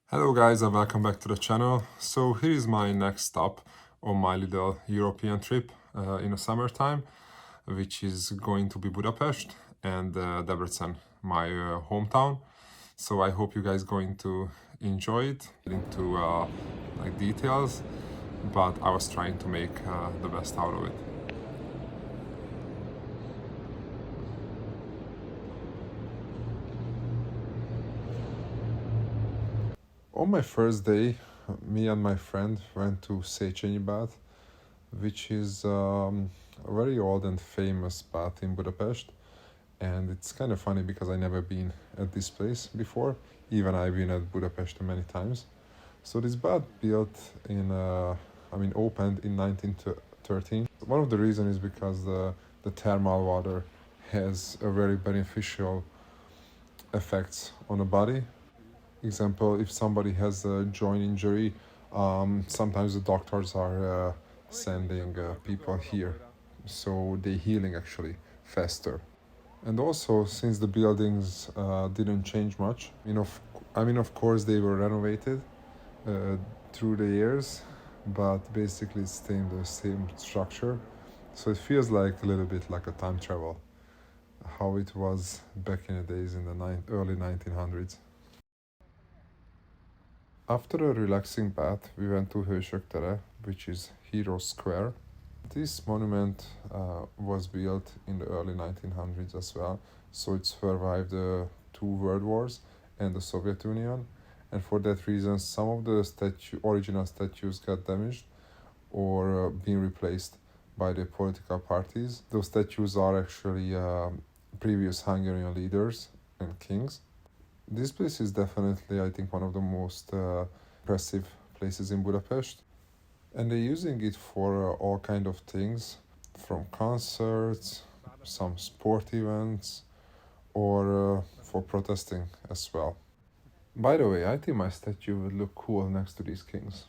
Hello guys and welcome back to the channel. So here is my next stop on my little European trip in the summertime, which is going to be Budapest and Debrecen, my hometown. So I hope you guys going to enjoy it, into like details, but I was trying to make the best out of it. On my first day, me and my friend went to Széchenyi Bath, which is a very old and famous bath in Budapest. And it's kind of funny because I never been at this place before. Even I've been at Budapest many times. So this bath built opened in 1913. One of the reasons is because the thermal water has a very beneficial effects on the body. Example, if somebody has a joint injury, sometimes the doctors are sending people here, so they're healing actually faster. And also, since the buildings didn't change much, of course, they were renovated uh, through the years, but basically it's staying the same structure. So it feels like a little bit like a time travel, how it was back in the days in the early 1900s. After a relaxing bath, we went to Hősök tere, which is Hero Square. This monument was built in the early 1900s as well, so it survived the two world wars and the Soviet Union, and for that reason some of the original statues got damaged or being replaced by the political parties. Those statues are actually previous Hungarian leaders and kings. This place is definitely, I think, one of the most impressive places in Budapest, and they're using it for all kind of things, from concerts, some sport events, or for protesting as well. By the way, I think my statue would look cool next to these kings.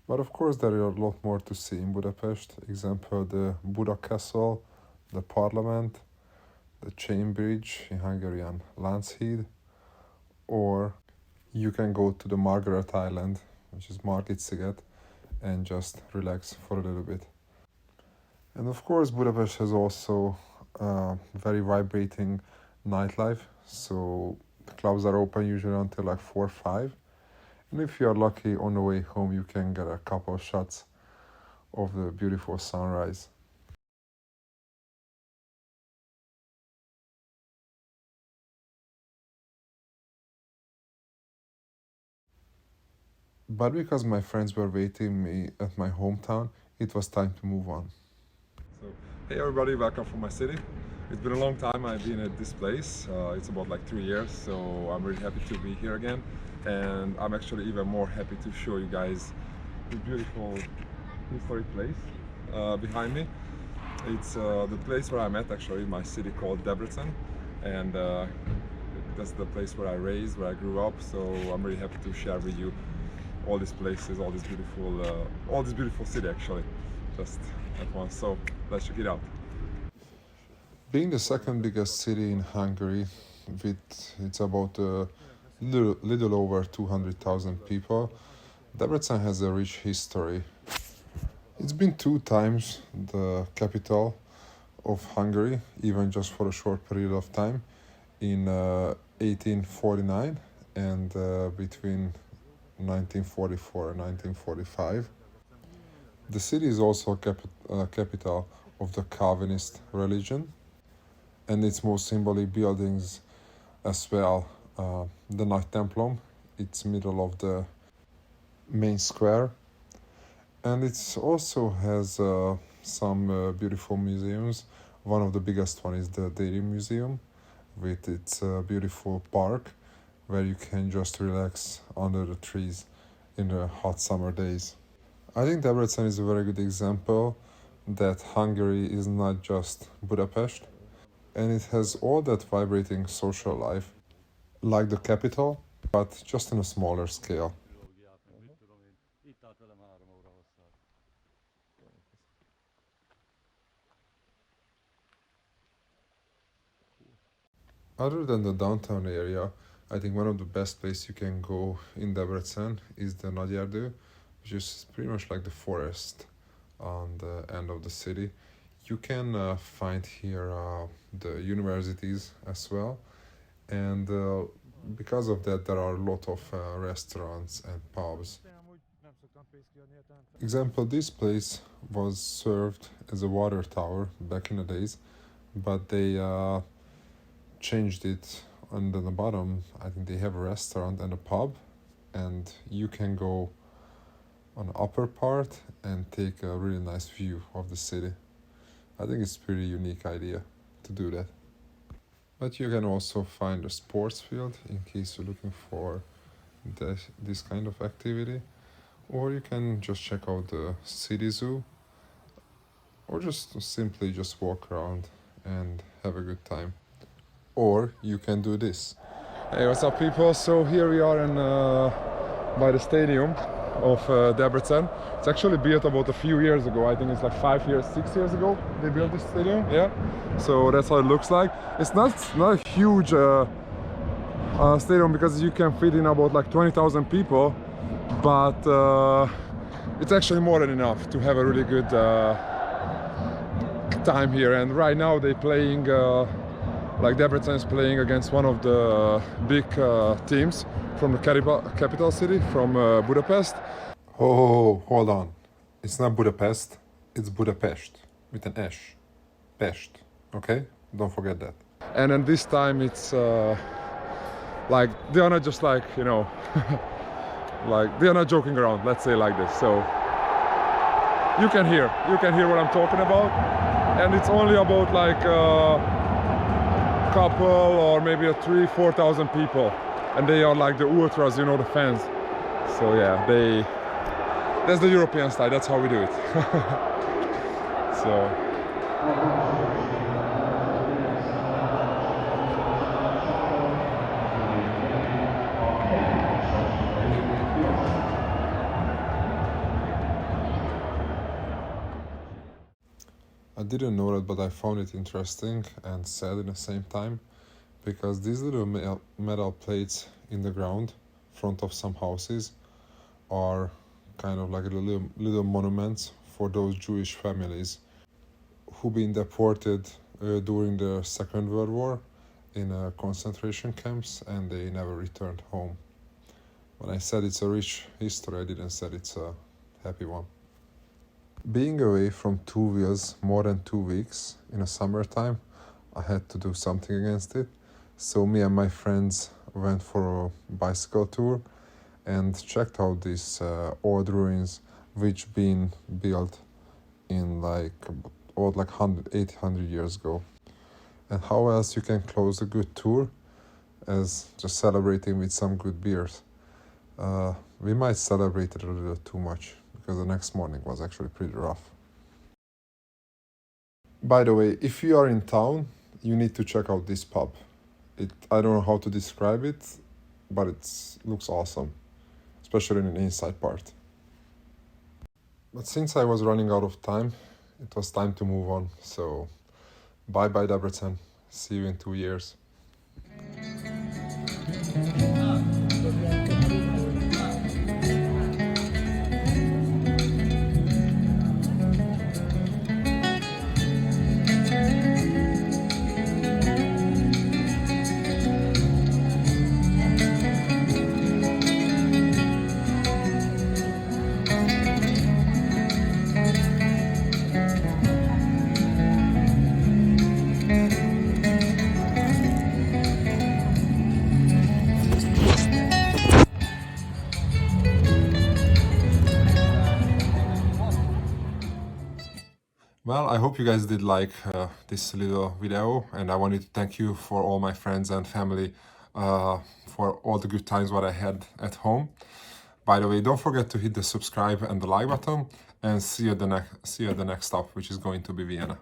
But of course, there are a lot more to see in Budapest. Example, the Buda Castle, the Parliament, the Chain Bridge in Hungarian Lánchíd, or you can go to the Margaret Island, which is Margit-sziget, and just relax for a little bit. And of course, Budapest has also very vibrating nightlife. So the clubs are open usually until like 4 or 5. And if you are lucky, on the way home, you can get a couple of shots of the beautiful sunrise. But because my friends were waiting me at my hometown, it was time to move on. So, hey everybody, welcome from my city. It's been a long time I've been at this place. It's about like 3 years, so I'm really happy to be here again. And I'm actually even more happy to show you guys the beautiful historic place behind me. It's the place where I'm at, actually, in my city called Debrecen. And that's the place where I raised, where I grew up. So I'm really happy to share with you all these places, all this beautiful city actually, just at once. So let's check it out. Being the second biggest city in Hungary, it's about a little over 200,000 people, Debrecen has a rich history. It's been two times the capital of Hungary, even just for a short period of time, in 1849 and between 1944 and 1945. The city is also a capital of the Calvinist religion, and its most symbolic buildings as well. The Nagy Templom, it's middle of the main square, and it also has some beautiful museums. One of the biggest one is the Dairy Museum, with its beautiful park where you can just relax under the trees in the hot summer days. I think Debrecen is a very good example that Hungary is not just Budapest, and it has all that vibrating social life, like the capital, but just on a smaller scale. Other than the downtown area, I think one of the best places you can go in Debrecen is the Nagyerdő, which is pretty much like the forest on the end of the city. You can find here the universities as well, and because of that, there are a lot of restaurants and pubs. Example, this place was served as a water tower back in the days, but they changed it. And on the bottom, I think they have a restaurant and a pub, and you can go on the upper part and take a really nice view of the city. I think it's a pretty unique idea to do that. But you can also find a sports field in case you're looking for this kind of activity, or you can just check out the city zoo, or just simply just walk around and have a good time. Or you can do this. Hey, what's up, people? So here we are in by the stadium of Debrecen. It's actually built about a few years ago. I think it's like 5 years, 6 years ago they built this stadium. Yeah. So that's how it looks like. It's not a huge stadium because you can fit in about like 20,000 people, but it's actually more than enough to have a really good time here. And right now they're playing. Like Debrecen is playing against one of the big teams from the capital city, from Budapest. Oh, hold on. It's not Budapest, it's Budapest with an S. Pest, okay? Don't forget that. And then this time it's like they are not just like, you know, like they are not joking around, let's say like this. So you can hear what I'm talking about, and it's only about like couple or maybe 3,000-4,000 people, and they are like the ultras, you know, the fans. So yeah, that's the European style, that's how we do it. So I didn't know that, but I found it interesting and sad at the same time, because these little metal plates in the ground, front of some houses, are kind of like little monuments for those Jewish families who been deported during the Second World War in concentration camps, and they never returned home. When I said it's a rich history, I didn't say it's a happy one. Being away from two wheels more than 2 weeks in the summertime, I had to do something against it. So me and my friends went for a bicycle tour and checked out these old ruins which been built in like 800 years ago. And how else you can close a good tour as just celebrating with some good beers. We might celebrate it a little too much, because the next morning was actually pretty rough. By the way, if you are in town, you need to check out this pub. I don't know how to describe it, but it looks awesome, especially in the inside part. But since I was running out of time, it was time to move on. So bye bye Debrecen. See you in 2 years. Well, I hope you guys did like this little video, and I wanted to thank you for all my friends and family for all the good times what I had at home. By the way, don't forget to hit the subscribe and the like button, and see you at the next stop, which is going to be Vienna.